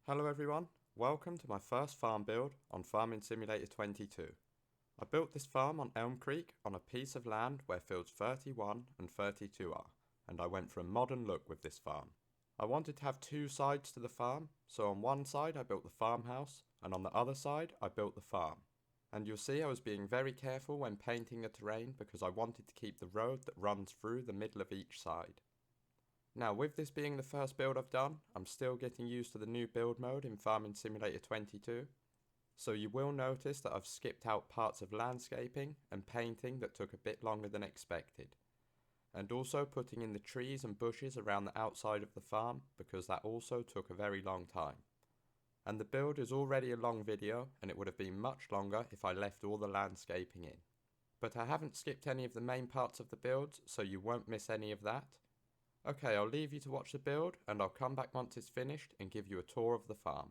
Hello everyone, welcome to my first farm build on Farming Simulator 22. I built this farm on Elm Creek on a piece of land where fields 31 and 32 are, and I went for a modern look with this farm. I wanted to have two sides to the farm, so on one side I built the farmhouse, and on the other side I built the farm. And you'll see I was being very careful when painting the terrain because I wanted to keep the road that runs through the middle of each side. Now, with this being the first build I've done, I'm still getting used to the new build mode in Farming Simulator 22. So you will notice that I've skipped out parts of landscaping and painting that took a bit longer than expected. And also putting in the trees and bushes around the outside of the farm because that also took a very long time. And the build is already a long video and it would have been much longer if I left all the landscaping in. But I haven't skipped any of the main parts of the build, so you won't miss any of that. Okay, I'll leave you to watch the build and I'll come back once it's finished and give you a tour of the farm.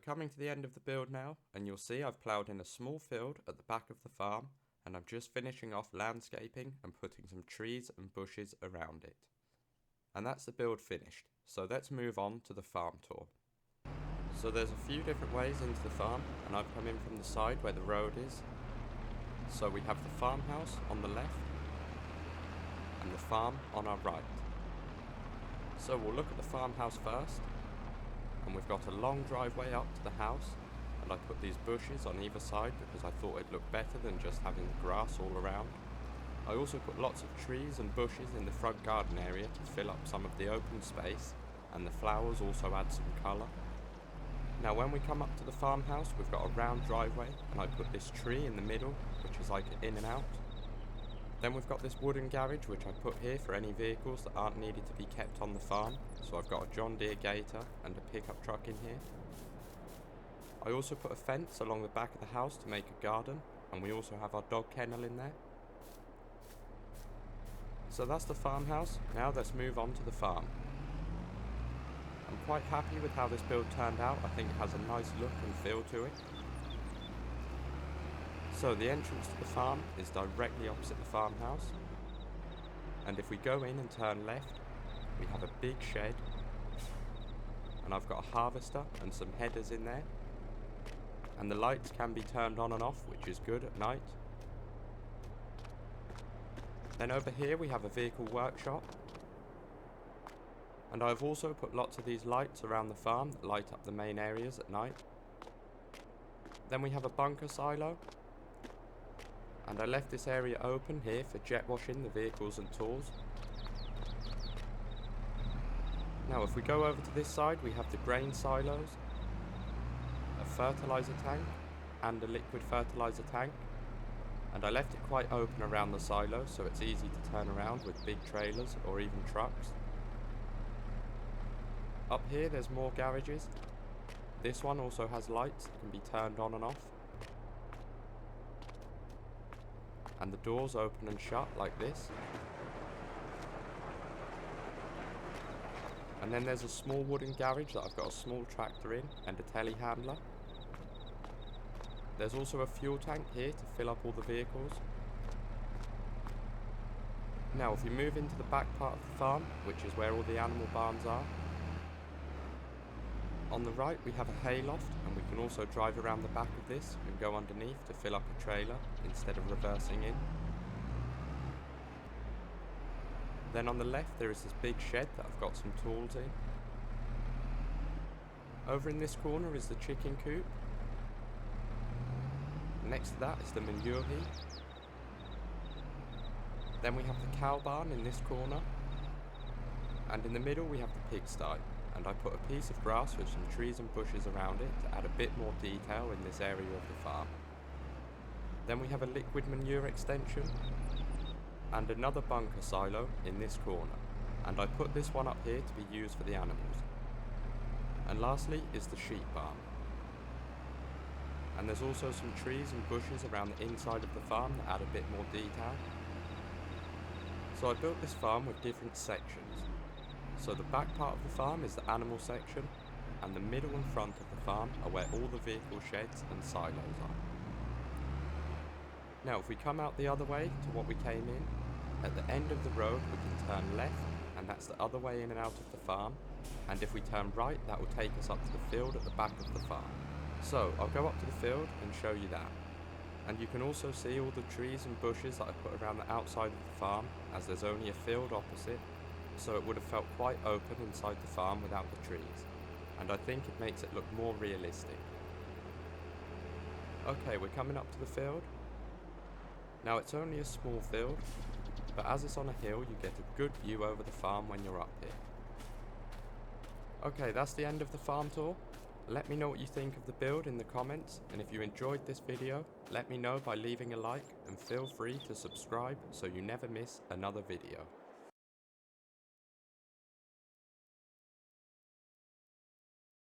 coming to the end of the build now, and you'll see I've ploughed in a small field at the back of the farm, and I'm just finishing off landscaping and putting some trees and bushes around it. And that's the build finished, so let's move on to the farm tour. So there's a few different ways into the farm, and I've come in from the side where the road is. So we have the farmhouse on the left, and the farm on our right. So we'll look at the farmhouse first, and we've got a long driveway up to the house, and I put these bushes on either side because I thought it'd look better than just having the grass all around. I also put lots of trees and bushes in the front garden area to fill up some of the open space, and the flowers also add some colour. Now when we come up to the farmhouse, we've got a round driveway, and I put this tree in the middle, which is like an in and out. Then we've got this wooden garage which I put here for any vehicles that aren't needed to be kept on the farm. So I've got a John Deere Gator and a pickup truck in here. I also put a fence along the back of the house to make a garden, and we also have our dog kennel in there. So that's the farmhouse. Now let's move on to the farm. I'm quite happy with how this build turned out. I think it has a nice look and feel to it. So the entrance to the farm is directly opposite the farmhouse, and if we go in and turn left, we have a big shed, and I've got a harvester and some headers in there, and the lights can be turned on and off, which is good at night. Then over here we have a vehicle workshop, and I've also put lots of these lights around the farm that light up the main areas at night. Then we have a bunker silo, and I left this area open here for jet washing the vehicles and tools. Now if we go over to this side, we have the grain silos, a fertilizer tank and a liquid fertilizer tank, and I left it quite open around the silo so it's easy to turn around with big trailers or even trucks. Up here there's more garages. This one also has lights that can be turned on and off, and the doors open and shut like this. And then there's a small wooden garage that I've got a small tractor in and a telehandler. There's also a fuel tank here to fill up all the vehicles. Now if we move into the back part of the farm, which is where all the animal barns are, on the right we have a hayloft, and we can also drive around the back of this and go underneath to fill up a trailer instead of reversing in. Then on the left there is this big shed that I've got some tools in. Over in this corner is the chicken coop. Next to that is the manure heap. Then we have the cow barn in this corner. And in the middle we have the pigsty. And I put a piece of grass with some trees and bushes around it to add a bit more detail in this area of the farm. Then we have a liquid manure extension and another bunker silo in this corner, and I put this one up here to be used for the animals. And lastly is the sheep barn. And there's also some trees and bushes around the inside of the farm that add a bit more detail. So I built this farm with different sections. So the back part of the farm is the animal section, and the middle and front of the farm are where all the vehicle sheds and silos are. Now if we come out the other way to what we came in, at the end of the road we can turn left, and that's the other way in and out of the farm, and if we turn right that will take us up to the field at the back of the farm. So I'll go up to the field and show you that. And you can also see all the trees and bushes that I put around the outside of the farm, as there's only a field opposite, so it would have felt quite open inside the farm without the trees, and I think it makes it look more realistic. Okay, we're coming up to the field. Now it's only a small field, but as it's on a hill you get a good view over the farm when you're up here. Okay, that's the end of the farm tour. Let me know what you think of the build in the comments, and if you enjoyed this video, let me know by leaving a like, and feel free to subscribe so you never miss another video.